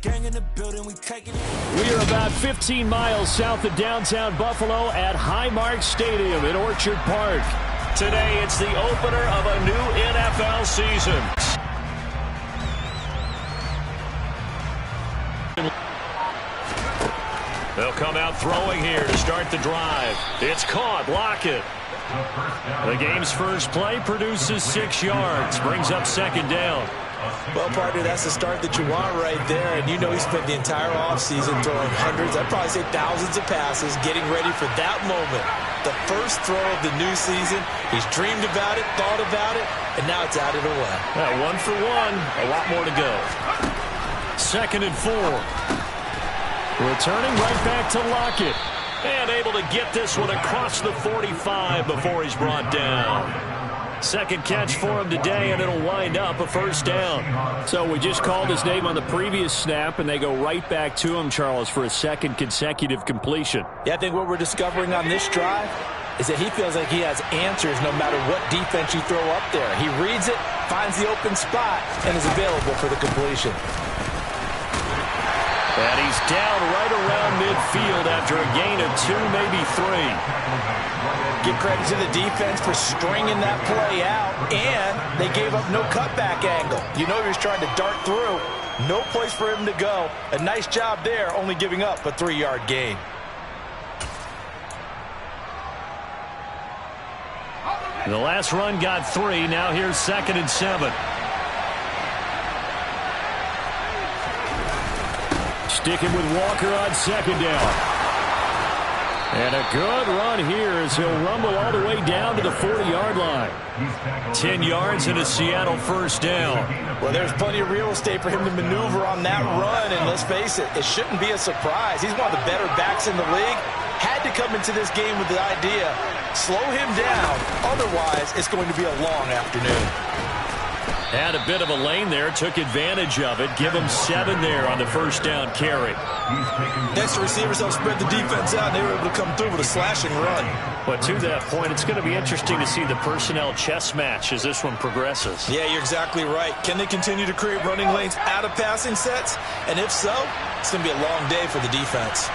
Gang in the building, we taking it. We are about 15 miles south of downtown Buffalo at Highmark Stadium in Orchard Park. Today, it's the opener of a new NFL season. They'll come out throwing here to start the drive. It's caught. Lockett. The game's first play produces 6 yards. Brings up second down. Well, partner, that's the start that you want right there. And you know he spent the entire offseason throwing hundreds, I'd probably say thousands of passes, getting ready for that moment. The first throw of the new season. He's dreamed about it, thought about it, and now it's out of the way. Yeah, 1 for 1. A lot more to go. 2nd and 4. Returning right back to Lockett. And able to get this one across the 45 before he's brought down. Second catch for him today, and it'll wind up a first down. So we just called his name on the previous snap, and they go right back to him, Charles, for a second consecutive completion. Yeah, I think what we're discovering on this drive is that he feels like he has answers no matter what defense you throw up there. He reads it, finds the open spot, and is available for the completion. And he's down right around midfield after a gain of 2, maybe 3. Give credit to the defense for stringing that play out, and they gave up no cutback angle. You know he was trying to dart through. No place for him to go. A nice job there, only giving up a 3-yard gain. The last run got 3. Now here's 2nd and 7. Sticking with Walker on second down. And a good run here as he'll rumble all the way down to the 40-yard line. 10 yards and a Seattle first down. Well, there's plenty of real estate for him to maneuver on that run, and let's face it, it shouldn't be a surprise. He's one of the better backs in the league. Had to come into this game with the idea, slow him down, otherwise it's going to be a long afternoon. Had a bit of a lane there, took advantage of it. Give him 7 there on the first down carry. Next, the receivers help spread the defense out, and they were able to come through with a slashing run. But to that point, it's going to be interesting to see the personnel chess match as this one progresses. Yeah, you're exactly right. Can they continue to create running lanes out of passing sets? And if so, it's going to be a long day for the defense.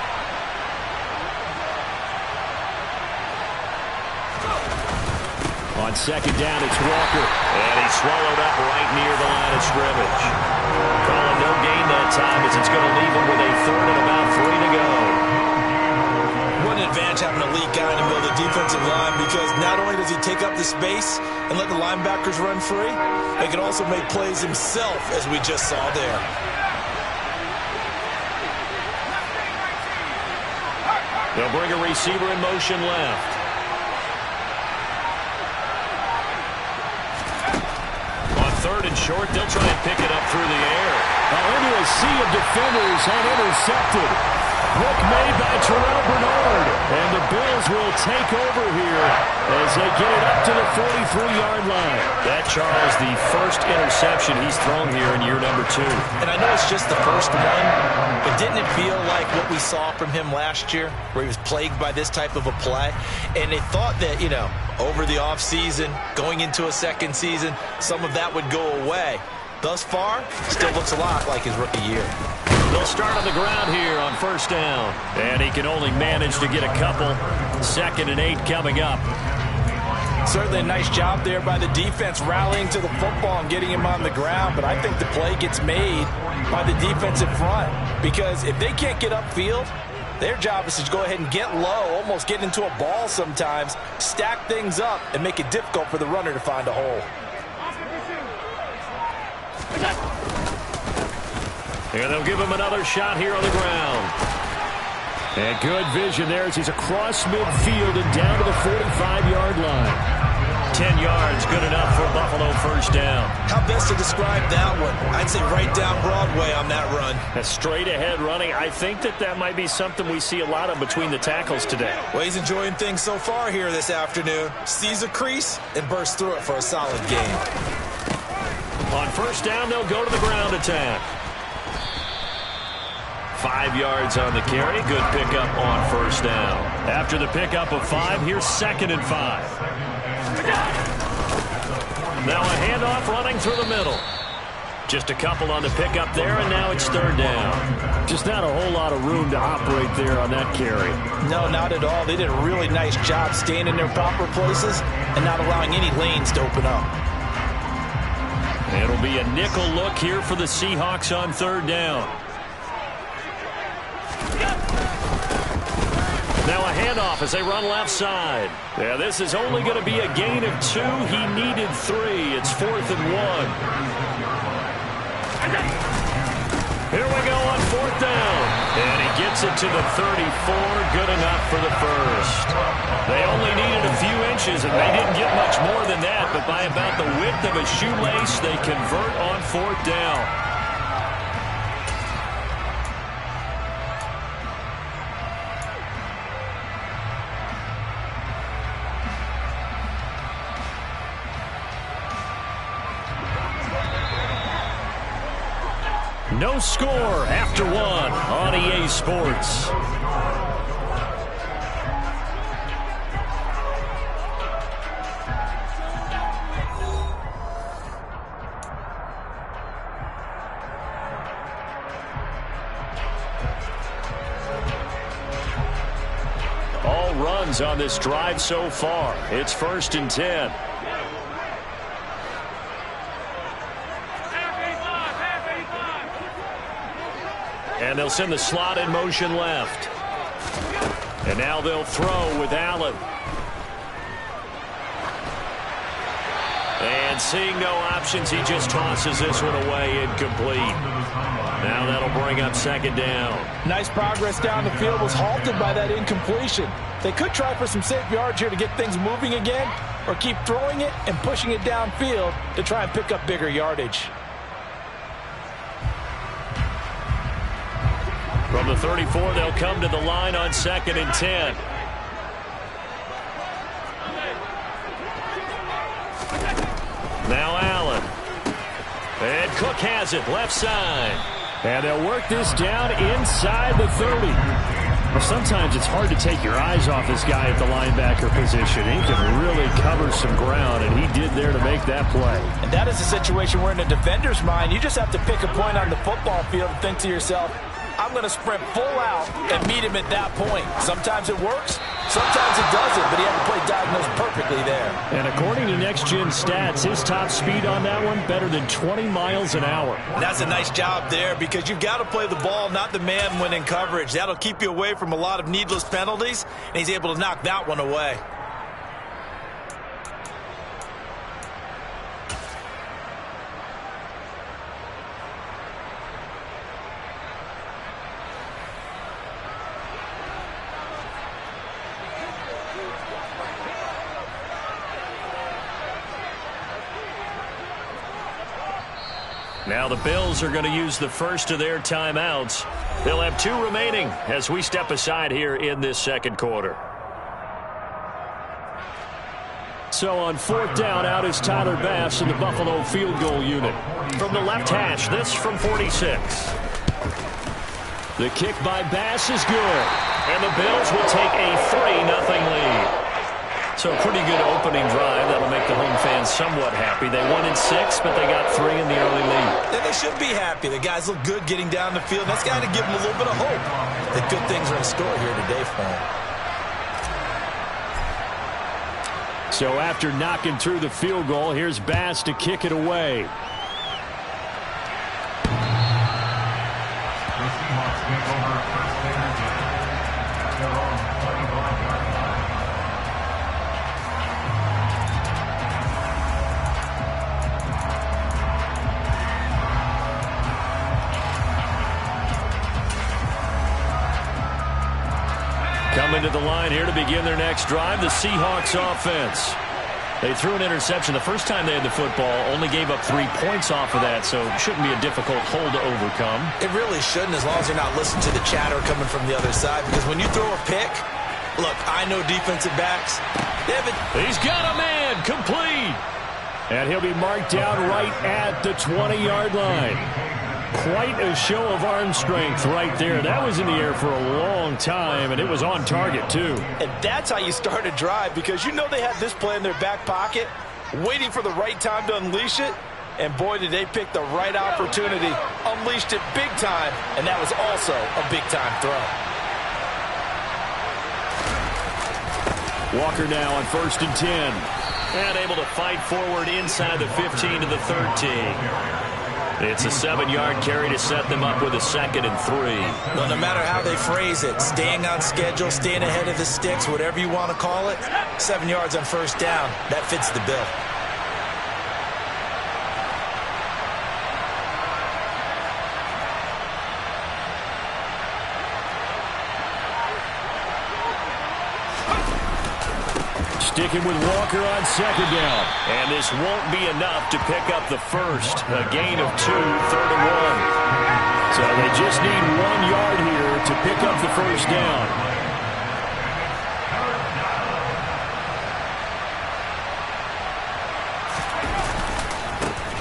On second down, it's Walker. And he's swallowed up right near the line of scrimmage. Calling no gain that time as it's going to leave him with a 3rd and about 3 to go. What an advantage having an elite guy in the middle of the defensive line, because not only does he take up the space and let the linebackers run free, he can also make plays himself, as we just saw there. They'll bring a receiver in motion left. On 3rd and short, they'll try and pick it up through the air. Now into a sea of defenders and intercepted. Look made by Terrell Bernard. And the Bills will take over here as they get it up to the 43-yard line. That, Charles, the first interception he's thrown here in year number 2. And I know it's just the first one, but didn't it feel like what we saw from him last year, where he was plagued by this type of a play? And they thought that, you know, over the offseason, going into a second season, some of that would go away. Thus far, still looks a lot like his rookie year. They'll start on the ground here on first down. And he can only manage to get a couple. 2nd and 8 coming up. Certainly a nice job there by the defense rallying to the football and getting him on the ground. But I think the play gets made by the defensive front. Because if they can't get upfield, their job is to go ahead and get low, almost get into a ball sometimes, stack things up, and make it difficult for the runner to find a hole. And they'll give him another shot here on the ground. And good vision there as he's across midfield and down to the 45-yard line. 10 yards, good enough for Buffalo first down. How best to describe that one? I'd say right down Broadway on that run. A straight ahead running. I think that might be something we see a lot of between the tackles today. Well, he's enjoying things so far here this afternoon. Sees a crease and bursts through it for a solid gain. On first down, they'll go to the ground attack. 5 yards on the carry. Good pickup on first down. After the pickup of 5, here's 2nd and 5. Now a handoff running through the middle. Just a couple on the pickup there, and now it's third down. Just not a whole lot of room to operate there on that carry. No, not at all. They did a really nice job staying in their proper places and not allowing any lanes to open up. It'll be a nickel look here for the Seahawks on third down. Now a handoff as they run left side. Yeah, this is only going to be a gain of 2. He needed 3. It's 4th and 1. Here we go on fourth down. And he gets it to the 34. Good enough for the first. They only needed a few inches, and they didn't get much more than that. But by about the width of a shoelace, they convert on fourth down. No score after 1 on EA Sports. All runs on this drive so far. It's 1st and 10. And they'll send the slot in motion left. And now they'll throw with Allen. And seeing no options, he just tosses this one away, incomplete. Now that'll bring up 2nd down. Nice progress down the field, was halted by that incompletion. They could try for some safe yards here to get things moving again, or keep throwing it and pushing it downfield to try and pick up bigger yardage. From the 34, they'll come to the line on 2nd and 10. Now Allen. And Cook has it, left side. And they'll work this down inside the 30. Well, sometimes it's hard to take your eyes off this guy at the linebacker position. He can really cover some ground, and he did there to make that play. And that is a situation where in a defender's mind, you just have to pick a point on the football field and think to yourself, I'm going to sprint full out and meet him at that point. Sometimes it works, sometimes it doesn't, but he had the play diagnosed perfectly there. And according to Next Gen Stats, his top speed on that one, better than 20 miles an hour. And that's a nice job there because you've got to play the ball, not the man when in coverage. That'll keep you away from a lot of needless penalties, and he's able to knock that one away. Now the Bills are going to use the first of their timeouts. They'll have 2 remaining as we step aside here in this 2nd quarter. So on 4th down, out is Tyler Bass in the Buffalo field goal unit. From the left hash, this from 46. The kick by Bass is good. And the Bills will take a 3-0 lead. So a pretty good opening drive. That'll make the home fans somewhat happy. They wanted 6, but they got 3 in the early lead. And they should be happy. The guys look good getting down the field. That's got to give them a little bit of hope that good things are in store here today for them. So after knocking through the field goal, here's Bass to kick it away. Coming to the line here to begin their next drive, the Seahawks offense. They threw an interception the first time they had the football, only gave up 3 points off of that, so it shouldn't be a difficult hole to overcome. It really shouldn't, as long as you're not listening to the chatter coming from the other side, because when you throw a pick, look, I know defensive backs. He's got a man, complete. And he'll be marked down right at the 20-yard line. Quite a show of arm strength right there. That was in the air for a long time, and it was on target, too. And that's how you start a drive, because you know they had this play in their back pocket, waiting for the right time to unleash it, And boy, did they pick the right opportunity. Unleashed it big time, and that was also a big-time throw. Walker now on 1st and 10. And able to fight forward inside the 15 to the 13. It's a 7-yard carry to set them up with a 2nd and 3. Well, no matter how they phrase it, staying on schedule, staying ahead of the sticks, whatever you want to call it, 7 yards on 1st down, that fits the bill. Sticking with Walker on 2nd down. And this won't be enough to pick up the first. A gain of 2, 3rd and 1. So they just need 1 yard here to pick up the first down.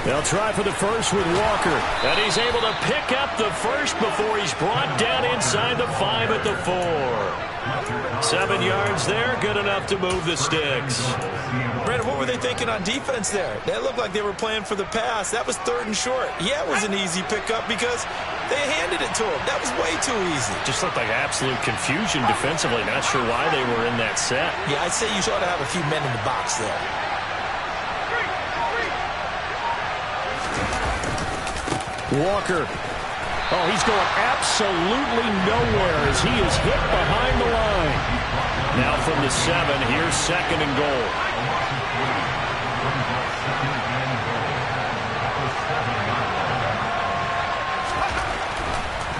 They'll try for the first with Walker. And he's able to pick up the first before he's brought down inside the 5 at the 4. 7 yards there, good enough to move the sticks. Brandon, what were they thinking on defense there? That looked like they were playing for the pass. That was 3rd and short. Yeah, it was an easy pickup because they handed it to him. That was way too easy. Just looked like absolute confusion defensively. Not sure why they were in that set. Yeah, I'd say you ought to have a few men in the box there. Walker. Oh, he's going absolutely nowhere as he is hit behind the line. Now from the 7, here's 2nd and goal.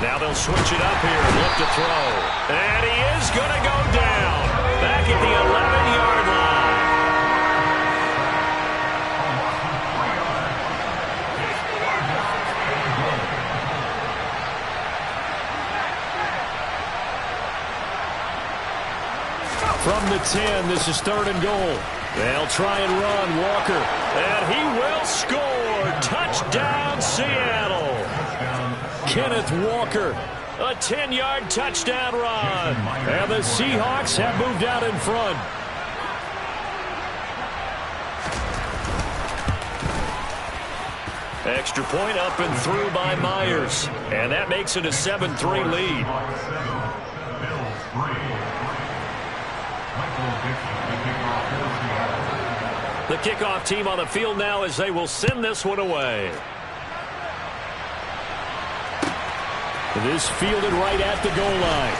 Now they'll switch it up here and look to throw. And he is going to go down. Back at the 11-yard line. From the 10, this is 3rd and goal. They'll try and run Walker. And he will score. Touchdown, Seattle. Kenneth Walker, a 10-yard touchdown run. And the Seahawks have moved out in front. Extra point up and through by Myers. And that makes it a 7-3 lead. The kickoff team on the field now as they will send this one away. This fielded right at the goal line.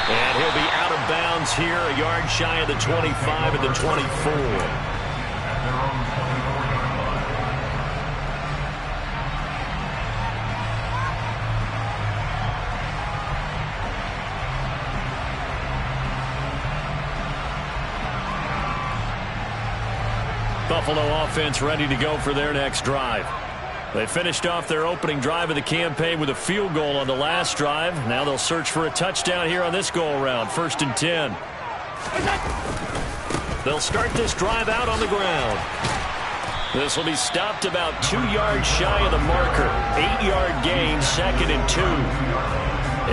And he'll be out of bounds here, a yard shy of the 25 and the 24. Buffalo offense ready to go for their next drive. They finished off their opening drive of the campaign with a field goal on the last drive. Now they'll search for a touchdown here on this go-around. 1st and 10. They'll start this drive out on the ground. This will be stopped about 2 yards shy of the marker. 8-yard gain, 2nd and 2.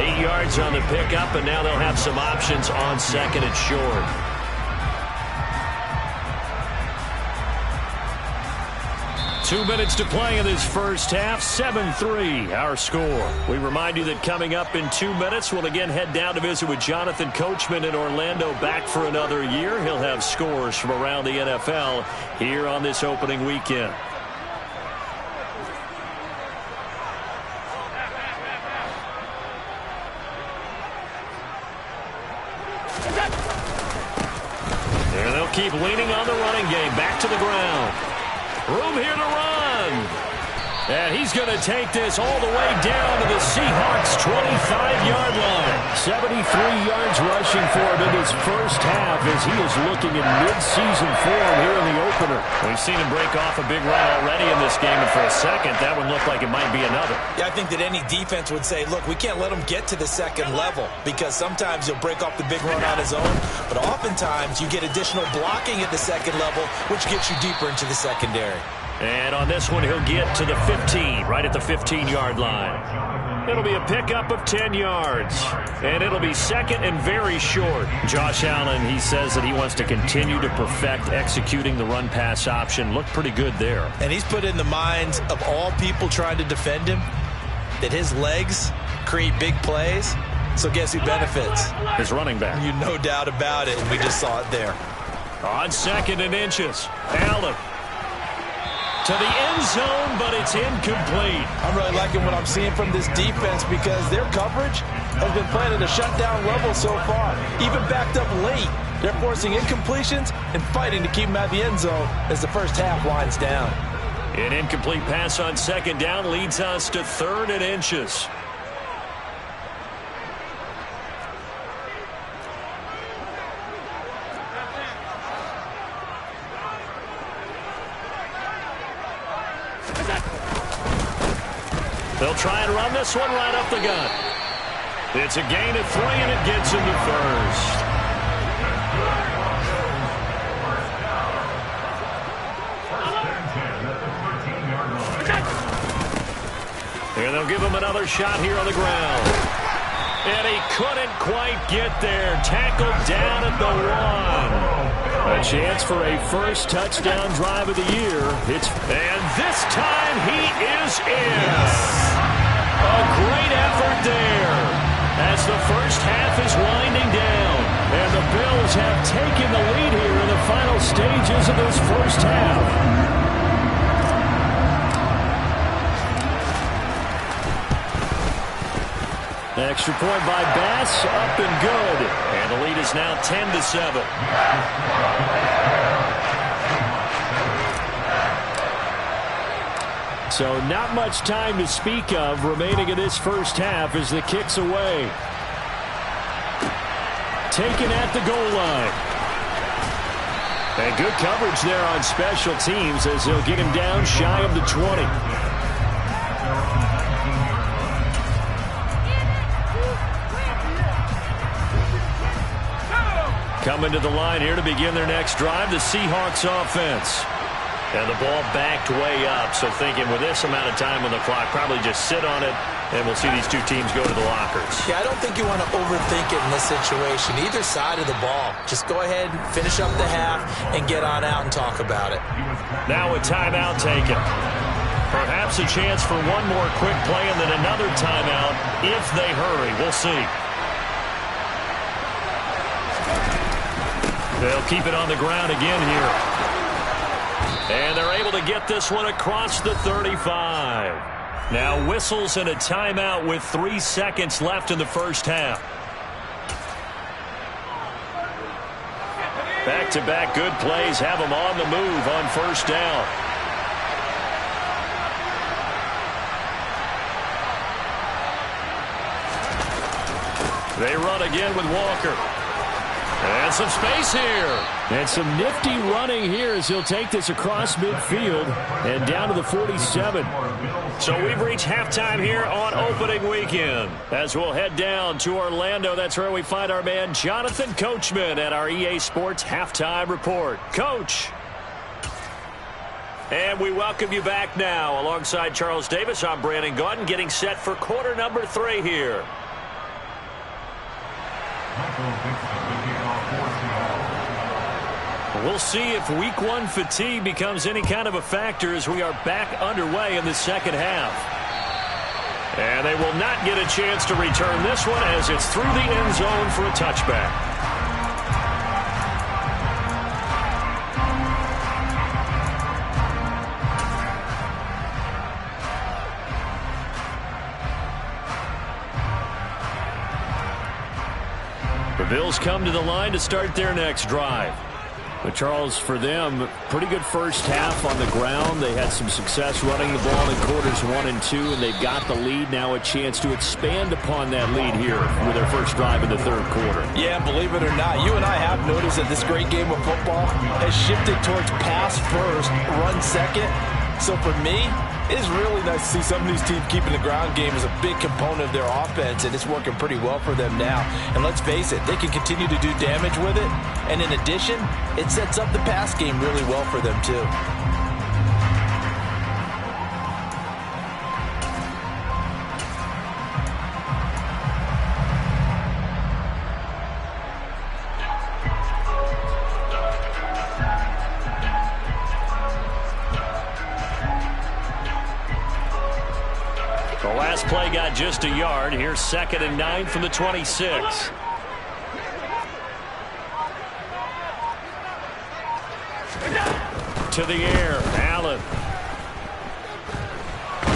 8 yards on the pickup, and now they'll have some options on 2nd and short. 2 minutes to play in this first half. 7-3 our score. We remind you that coming up in 2 minutes, we'll again head down to visit with Jonathan Coachman in Orlando, back for another year. He'll have scores from around the NFL here on this opening weekend. And they'll keep leaning on the running game. Back to the ground. Room here to run. And he's going to take this all the way down to the Seahawks' 25-yard line. 73 yards rushing for him in his first half as he is looking in mid-season form here in the opener. We've seen him break off a big run already in this game, and for a second, that one looked like it might be another. Yeah, I think that any defense would say, look, we can't let him get to the second level because sometimes he'll break off the big run on his own, but oftentimes you get additional blocking at the second level, which gets you deeper into the secondary. And on this one, he'll get to the 15, right at the 15-yard line. It'll be a pickup of 10 yards. And it'll be second and very short. Josh Allen, he says that he wants to continue to perfect executing the run-pass option. Looked pretty good there. And he's put in the minds of all people trying to defend him that his legs create big plays. So guess who benefits? His running back. You no doubt about it, and we just saw it there. On second and inches, Allen to the end zone, but it's incomplete. I'm really liking what I'm seeing from this defense because their coverage has been playing at a shutdown level so far. Even backed up late, they're forcing incompletions and fighting to keep them out of the end zone as the first half winds down. An incomplete pass on second down leads us to third and inches. They'll try and run this one right up the gut. It's a gain of 3, and it gets into first. And they'll give him another shot here on the ground. And he couldn't quite get there. Tackled down at the 1. A chance for a first touchdown drive of the year. And this time he is in. A great effort there as the first half is winding down. And the Bills have taken the lead here in the final stages of this first half. Extra point by Bass, up and good. And the lead is now 10-7. So not much time to speak of remaining in this first half as the kick's away. Taken at the goal line. And good coverage there on special teams as they'll get him down shy of the 20. Coming to the line here to begin their next drive, the Seahawks offense. And the ball backed way up, so thinking with this amount of time on the clock, probably just sit on it, and we'll see these two teams go to the lockers. Yeah, I don't think you want to overthink it in this situation. Either side of the ball. Just go ahead, finish up the half, and get on out and talk about it. Now a timeout taken. Perhaps a chance for one more quick play and then another timeout if they hurry. We'll see. They'll keep it on the ground again here. And they're able to get this one across the 35. Now whistles and a timeout with 3 seconds left in the first half. Back-to-back good plays have them on the move on first down. They run again with Walker. And some space here. And some nifty running here as he'll take this across midfield and down to the 47. So we've reached halftime here on opening weekend. As we'll head down to Orlando, that's where we find our man Jonathan Coachman at our EA Sports Halftime Report. Coach. And we welcome you back now. Alongside Charles Davis, I'm Brandon Gaudin, getting set for quarter number 3 here. We'll see if week 1 fatigue becomes any kind of a factor as we are back underway in the second half. And they will not get a chance to return this one as it's through the end zone for a touchback. The Bills come to the line to start their next drive. But, Charles, for them, pretty good first half on the ground. They had some success running the ball in quarters 1 and 2, and they've got the lead. Now a chance to expand upon that lead here with their first drive in the third quarter. Yeah, believe it or not, you and I have noticed that this great game of football has shifted towards pass first, run second. So for me, it is really nice to see some of these teams keeping the ground game as a big component of their offense, and it's working pretty well for them now. And let's face it, they can continue to do damage with it. And in addition, it sets up the pass game really well for them too. got just a yard. Here's 2nd and 9 from the 26. To the air, Allen.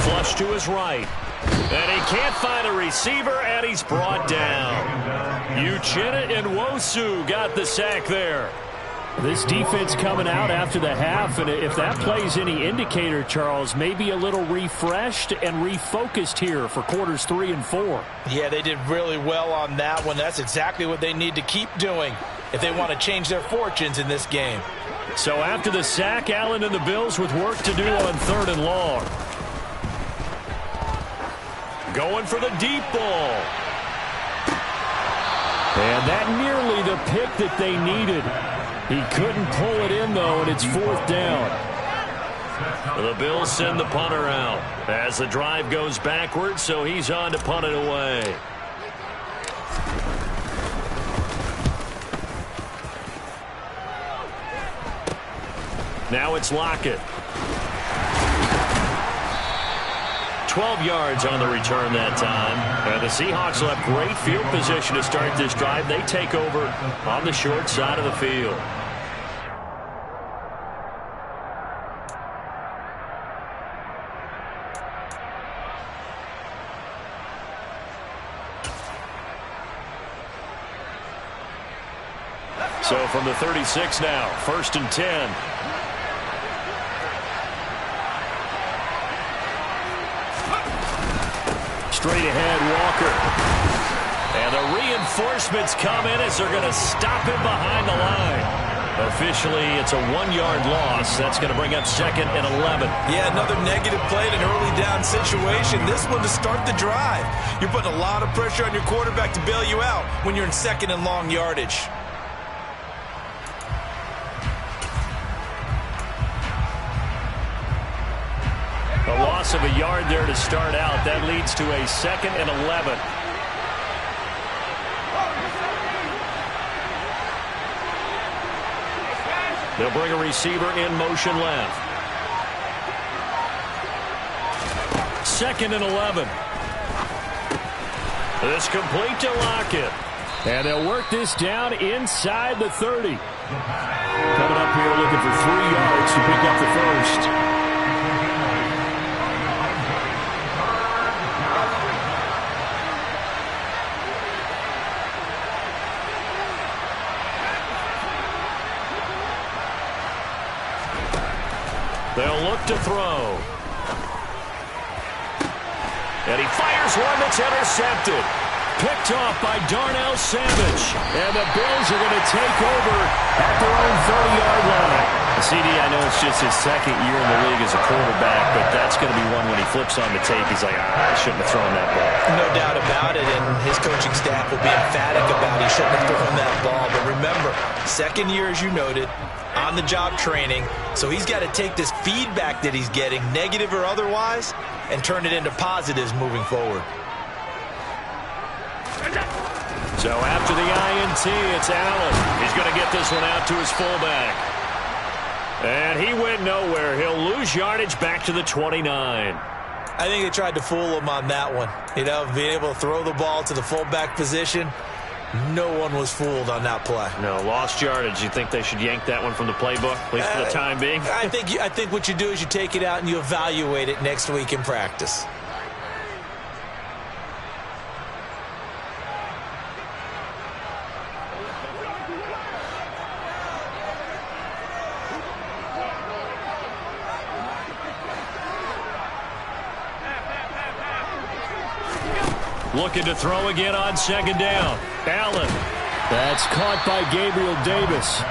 Flush to his right. And he can't find a receiver, and he's brought down. Uchenna Nwosu got the sack there. This defense coming out after the half, and if that plays any indicator, Charles, maybe a little refreshed and refocused here for quarters 3 and 4. Yeah, they did really well on that one. That's exactly what they need to keep doing if they want to change their fortunes in this game. So after the sack, Allen and the Bills with work to do on 3rd and long. Going for the deep ball. And that nearly the pick that they needed. He couldn't pull it in, though, and it's 4th down. The Bills send the punter out as the drive goes backwards, so he's on to punt it away. Now it's Lockett. 12 yards on the return that time. And the Seahawks will have great field position to start this drive. They take over on the short side of the field. So from the 36 now, 1st and 10. Straight ahead, Walker. And the reinforcements come in as they're going to stop him behind the line. Officially, it's a 1-yard loss. That's going to bring up 2nd and 11. Yeah, another negative play in an early down situation. This one to start the drive. You're putting a lot of pressure on your quarterback to bail you out when you're in 2nd and long yardage. A loss of a yard there to start out. That leads to a 2nd and 11. They'll bring a receiver in motion left. 2nd and 11. This complete to Lockett. And they'll work this down inside the 30. Coming up here looking for 3 yards to pick up the first. They'll look to throw. And he fires one that's intercepted. Picked off by Darnell Savage. And the Bills are going to take over at their own 30-yard line. CD, I know it's just his 2nd year in the league as a quarterback, but that's going to be one when he flips on the tape. He's like, I shouldn't have thrown that ball. No doubt about it, and his coaching staff will be emphatic about he shouldn't have thrown that ball. But remember, 2nd year, as you noted, on-the-job training, so he's got to take this feedback that he's getting, negative or otherwise, and turn it into positives moving forward. So after the INT, it's Allen. He's going to get this one out to his fullback. And he went nowhere. He'll lose yardage back to the 29. I think they tried to fool him on that one. You know, being able to throw the ball to the fullback position. No one was fooled on that play. No, lost yardage. You think they should yank that one from the playbook, at least for the time being? I think what you do is you take it out and you evaluate it next week in practice. Looking to throw again on 2nd down. Allen. That's caught by Gabriel Davis.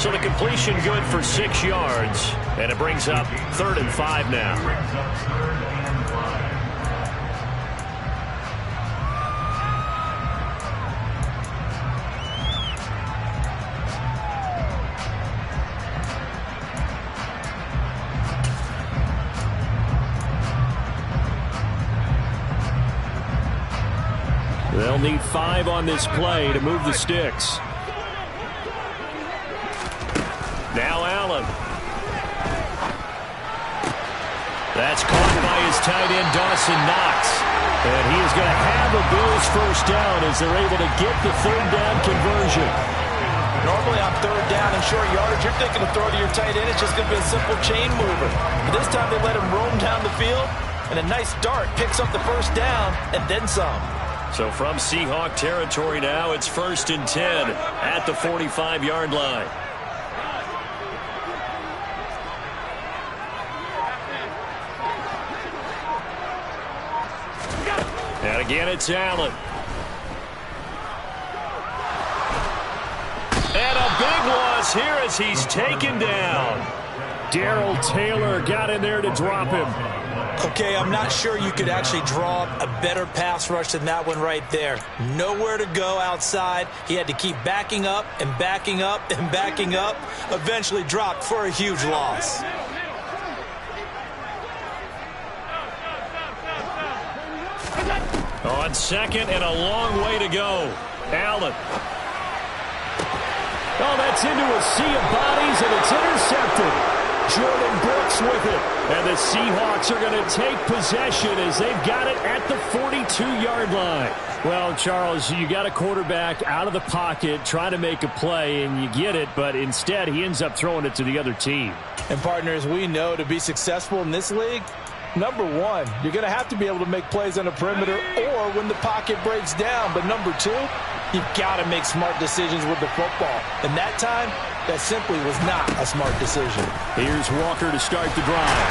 So the completion good for 6 yards. And it brings up 3rd and 5 now. They'll need 5 on this play to move the sticks. Now Allen. That's caught by his tight end, Dawson Knox. And he is going to have a Bills first down as they're able to get the third down conversion. Normally on third down and short yardage, you're thinking to throw to your tight end. It's just going to be a simple chain mover. But this time they let him roam down the field, and a nice dart picks up the first down and then some. So from Seahawk territory now, it's 1st and 10 at the 45-yard line. And again, it's Allen. And a big loss here as he's taken down. Darrell Taylor got in there to drop him. Okay, I'm not sure you could actually draw up a better pass rush than that one right there. Nowhere to go outside. He had to keep backing up and backing up and backing up. Eventually dropped for a huge loss. On second and a long way to go. Allen. Oh, that's into a sea of bodies, and it's intercepted. Jordan Brooks with it. And the Seahawks are going to take possession as they've got it at the 42-yard line. Well, Charles, you got a quarterback out of the pocket trying to make a play, and you get it, but instead he ends up throwing it to the other team. And partners, we know to be successful in this league, number one, you're going to have to be able to make plays on the perimeter or when the pocket breaks down. But number two, you've got to make smart decisions with the football. And that time, that simply was not a smart decision. Here's Walker to start the drive.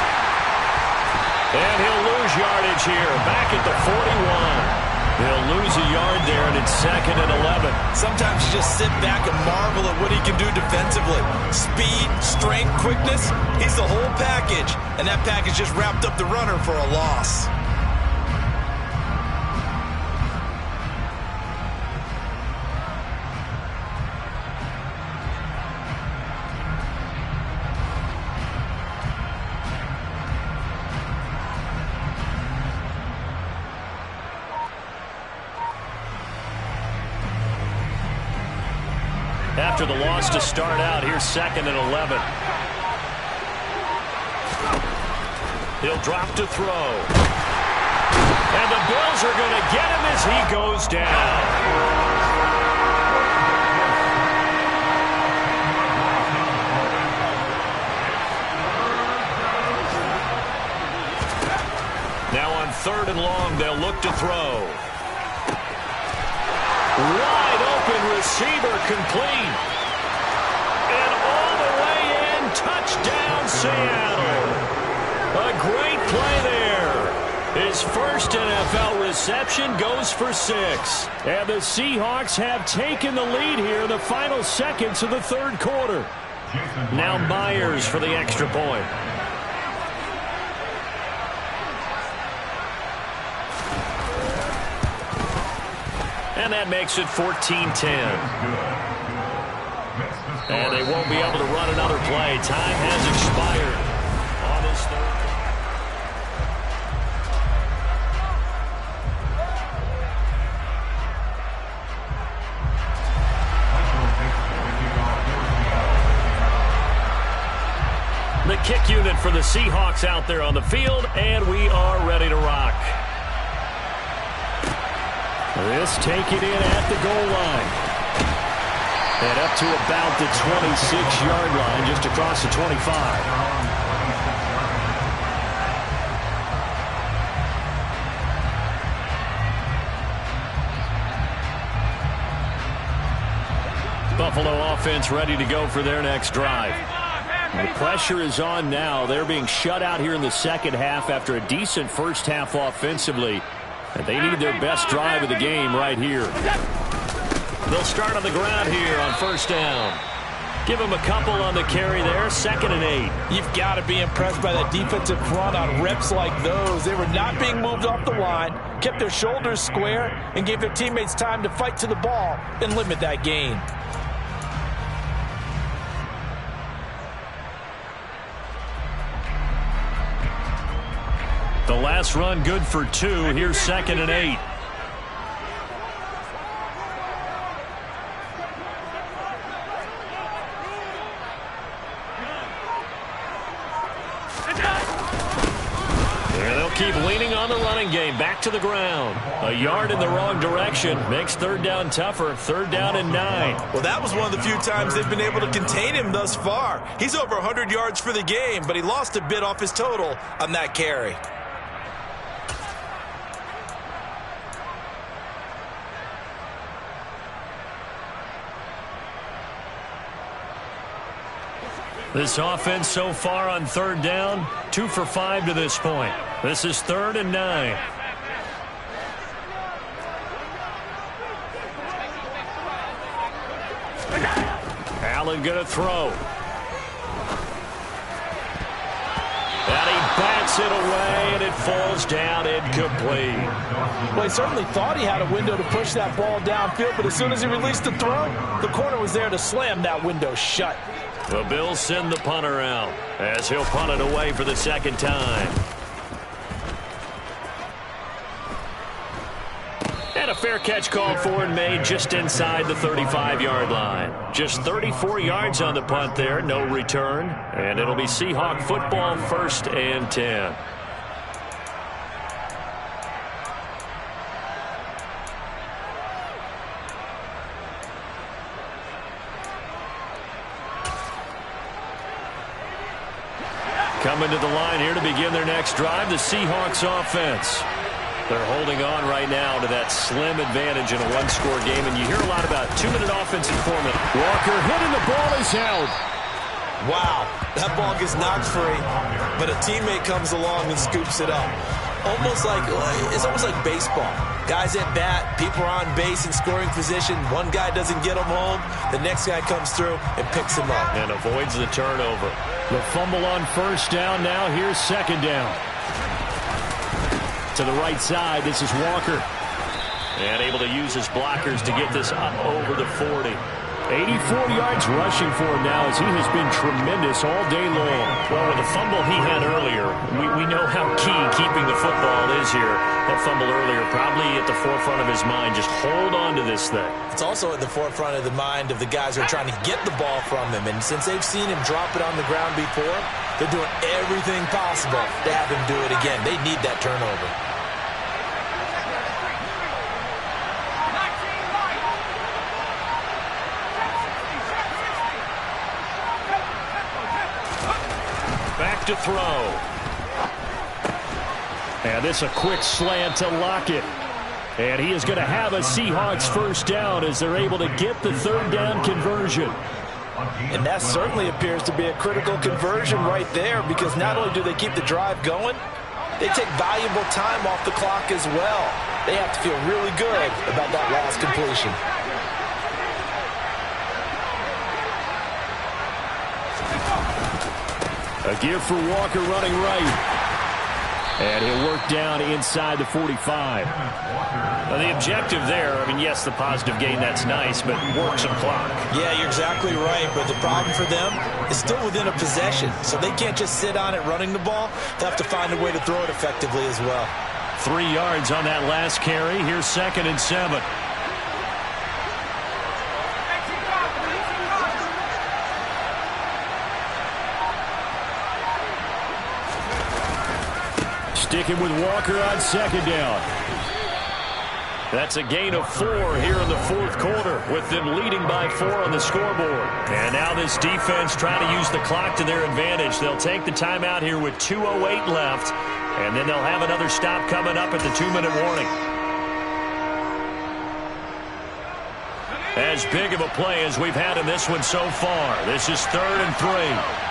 And he'll lose yardage here, back at the 41. He'll lose a yard there, and it's 2nd and 11. Sometimes you just sit back and marvel at what he can do defensively. Speed, strength, quickness, he's the whole package. And that package just wrapped up the runner for a loss. After the loss to start out, here's 2nd and 11. He'll drop to throw. And the Bills are going to get him as he goes down. Now on 3rd and long, they'll look to throw. Wide open receiver complete. And all the way in, touchdown Seattle. A great play there. His first NFL reception goes for 6. And the Seahawks have taken the lead here in the final seconds of the third quarter. Now Myers for the extra point. And that makes it 14-10. And they won't be able to run another play. Time has expired on this third. The kick unit for the Seahawks out there on the field, and we are ready to rock. This taken in at the goal line. And up to about the 26-yard line, just across the 25. Buffalo offense ready to go for their next drive. The pressure is on now. They're being shut out here in the second half after a decent first half offensively. And they need their best drive of the game right here. They'll start on the ground here on first down. Give them a couple on the carry there, 2nd and 8. You've got to be impressed by that defensive front on reps like those. They were not being moved off the line, kept their shoulders square, and gave their teammates time to fight to the ball and limit that gain. The last run good for 2. Here's 2nd and 8. There they'll keep leaning on the running game. Back to the ground. A yard in the wrong direction makes third down tougher. Third down and 9. Well, that was one of the few times they've been able to contain him thus far. He's over 100 yards for the game, but he lost a bit off his total on that carry. This offense so far on third down, 2 for 5 to this point. This is third and 9. Allen going to throw. And he bats it away, and it falls down incomplete. Well, he certainly thought he had a window to push that ball downfield, but as soon as he released the throw, the corner was there to slam that window shut. The Bills send the punter out as he'll punt it away for the second time. And a fair catch called for and made just inside the 35-yard line. Just 34 yards on the punt there, no return. And it'll be Seahawk football, 1st and 10. Coming to the line here to begin their next drive, the Seahawks offense. They're holding on right now to that slim advantage in a one-score game, and you hear a lot about two-minute offensive format. Walker hitting the ball is held. Wow, that ball gets knocked free, but a teammate comes along and scoops it up. It's almost like baseball. Guys at bat, people are on base in scoring position. One guy doesn't get him home. The next guy comes through and picks him up. And avoids the turnover. The fumble on first down now. Here's second down. To the right side, this is Walker. And able to use his blockers to get this up over the 40. 84 yards rushing for him now as he has been tremendous all day long. Well, with the fumble he had earlier, we know how key keeping the football is here. That fumble earlier probably at the forefront of his mind. Just hold on to this thing. It's also at the forefront of the mind of the guys who are trying to get the ball from him. And since they've seen him drop it on the ground before, they're doing everything possible to have him do it again. They need that turnover. To throw. And this a quick slant to Lockett. And he is going to have a Seahawks first down as they're able to get the third down conversion. And that certainly appears to be a critical conversion right there, because not only do they keep the drive going, they take valuable time off the clock as well. They have to feel really good about that last completion. A give for Walker running right. And he'll work down inside the 45. Now the objective there, I mean, yes, the positive gain, that's nice, but work some clock. Yeah, you're exactly right, but the problem for them is still within a possession, so they can't just sit on it running the ball. They'll have to find a way to throw it effectively as well. 3 yards on that last carry. Here's 2nd and 7. Sticking with Walker on second down. That's a gain of 4 here in the fourth quarter, with them leading by 4 on the scoreboard. And now this defense trying to use the clock to their advantage. They'll take the timeout here with 2:08 left, and then they'll have another stop coming up at the 2-minute warning. As big of a play as we've had in this one so far. This is 3rd and 3.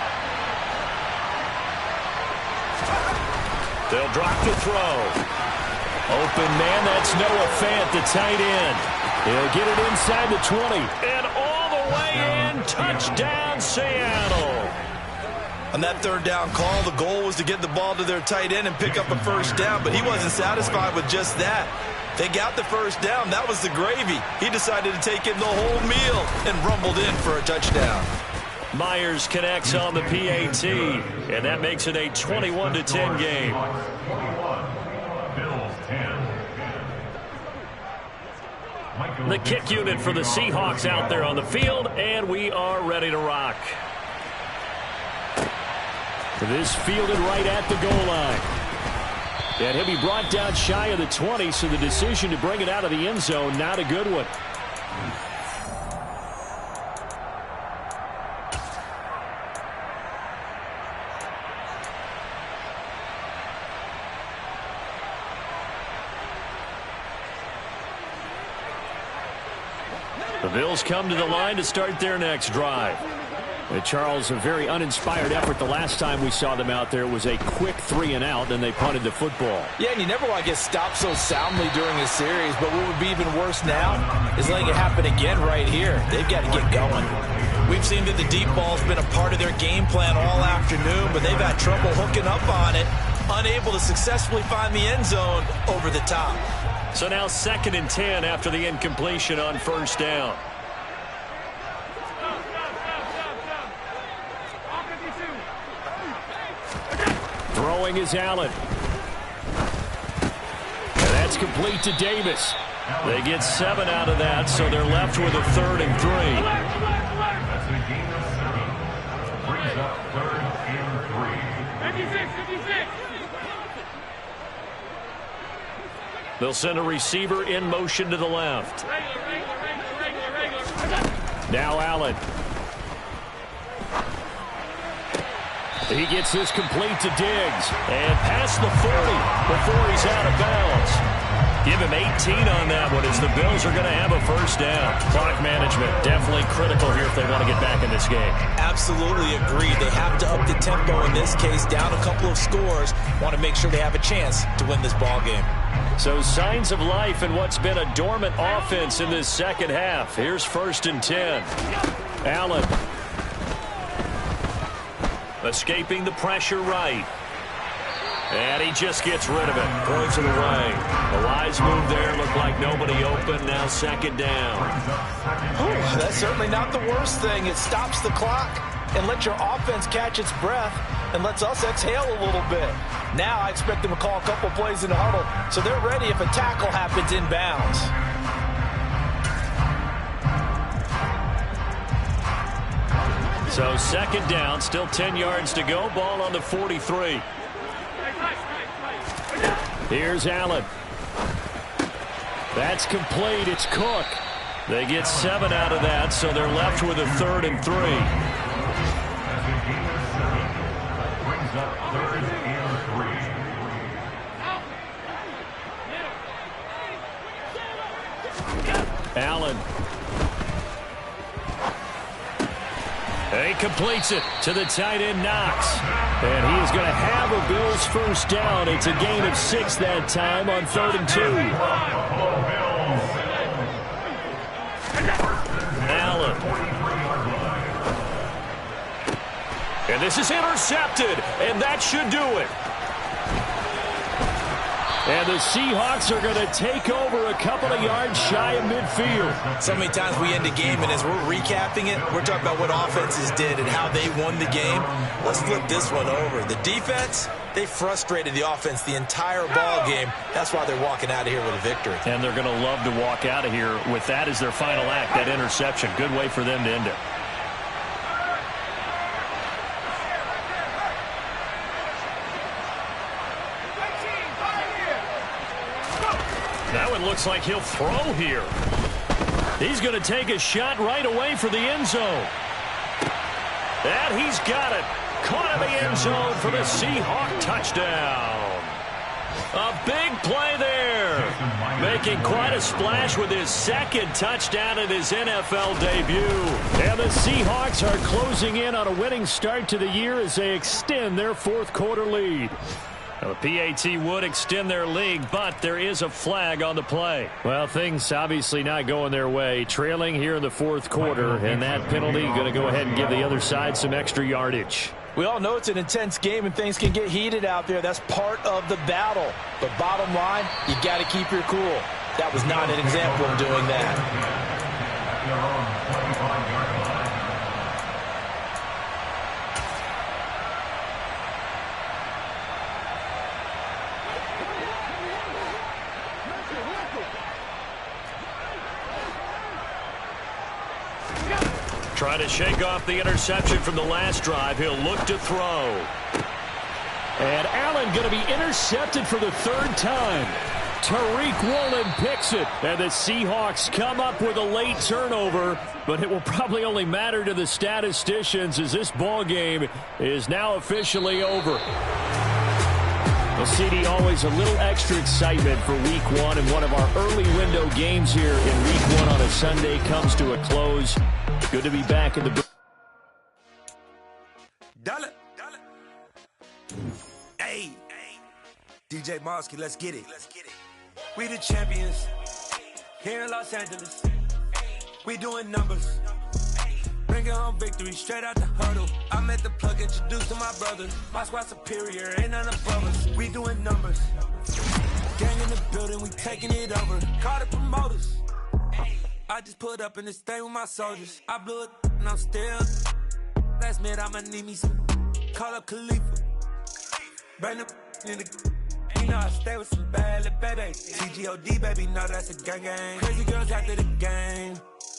They'll drop the throw. Open man, that's Noah Fant, the tight end. He'll get it inside the 20. And all the way in, touchdown Seattle. On that third down call, the goal was to get the ball to their tight end and pick up a first down, but he wasn't satisfied with just that. They got the first down. That was the gravy. He decided to take in the whole meal and rumbled in for a touchdown. Myers connects on the PAT, and that makes it a 21-10 game. The kick unit for the Seahawks out there on the field, and we are ready to rock. This fielded right at the goal line. And he'll be brought down shy of the 20, so the decision to bring it out of the end zone, not a good one. The Bills come to the line to start their next drive. And Charles, a very uninspired effort the last time we saw them out there. It was a quick 3-and-out, and they punted the football. Yeah, and you never want to get stopped so soundly during a series, but what would be even worse now is letting it happen again right here. They've got to get going. We've seen that the deep ball's been a part of their game plan all afternoon, but they've had trouble hooking up on it, unable to successfully find the end zone over the top. So now 2nd and 10 after the incompletion on first down. Throwing is Allen. And that's complete to Davis. They get 7 out of that, so they're left with a 3rd and 3. Brings up 3rd and 3. 56. They'll send a receiver in motion to the left. Now Allen. He gets this complete to Diggs. And past the 40 before he's out of bounds. Give him 18 on that one as the Bills are going to have a first down. Clock management definitely critical here if they want to get back in this game. Absolutely agreed. They have to up the tempo in this case, down a couple of scores. Want to make sure they have a chance to win this ball game. So signs of life in what's been a dormant offense in this second half. Here's 1st and 10. Allen. Escaping the pressure right. And he just gets rid of it. Throws it away. A wise move there. Looked like nobody open. Now 2nd down. Ooh, that's certainly not the worst thing. It stops the clock and lets your offense catch its breath and lets us exhale a little bit. Now I expect them to call a couple plays in the huddle so they're ready if a tackle happens inbounds. So 2nd down, still 10 yards to go. Ball on the 43. Here's Allen. That's complete. It's Cook. They get 7 out of that, so they're left with a 3rd and 3. Brings up 3rd and 3. Allen. He completes it to the tight end, Knox. And he is going to have a Bills first down. It's a gain of 6 that time on 3rd and 2. Allen. And this is intercepted, and that should do it. And the Seahawks are going to take over a couple of yards shy of midfield. So many times we end a game, and as we're recapping it, we're talking about what offenses did and how they won the game. Let's flip this one over. The defense, they frustrated the offense the entire ball game. That's why they're walking out of here with a victory. And they're going to love to walk out of here with that as their final act, that interception. Good way for them to end it. That one looks like he'll throw here. He's going to take a shot right away for the end zone. And he's got it. Caught in the end zone for the Seahawk touchdown. A big play there. Making quite a splash with his 2nd touchdown in his NFL debut. And the Seahawks are closing in on a winning start to the year as they extend their 4th quarter lead. Now, the PAT would extend their lead, but there is a flag on the play. Well, things obviously not going their way. Trailing here in the 4th quarter, and that penalty going to go ahead and give the other side some extra yardage. We all know it's an intense game and things can get heated out there. That's part of the battle. But bottom line, you got to keep your cool. That was not an example of doing that. Trying to shake off the interception from the last drive. He'll look to throw. And Allen going to be intercepted for the third time. Tariq Woolen picks it, and the Seahawks come up with a late turnover, but it will probably only matter to the statisticians as this ball game is now officially over. Well, CD, always a little extra excitement for Week 1, and one of our early window games here in Week 1 on a Sunday comes to a close. Good to be back in the... Dollar. Hey, DJ Mosky, let's get it. We the champions here in Los Angeles. We doing numbers. Bringing home victory straight out the huddle. I met the plug, introduced to my brother. My squad superior, ain't none above us. We doing numbers. Gang in the building, we taking it over. Call the promoters. I just put up in this thing with my soldiers. I blew it and I'm still. Last minute I'ma need me some. Call up Khalifa. Bring them in the. You know I stay with some bad little baby. TGOD baby, no that's a gang gang. Crazy girls after the game.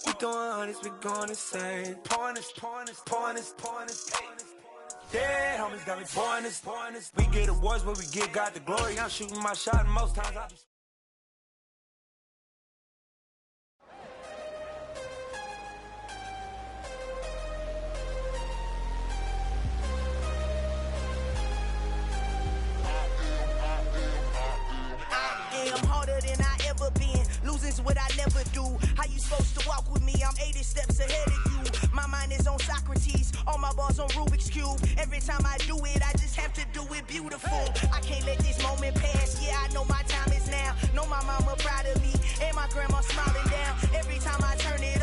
We doing honest, we going insane. Pouring this. Dead homies got me pouring this. We get awards, but we give God the glory. I'm shooting my shot, and most times I be. Losing's what I never do. How you supposed to walk with me? I'm 80 steps ahead of you. My mind is on Socrates. All my balls on Rubik's Cube. Every time I do it, I just have to do it beautiful. I can't let this moment pass. Yeah, I know my time is now. Know my mama proud of me. And my grandma smiling down. Every time I turn it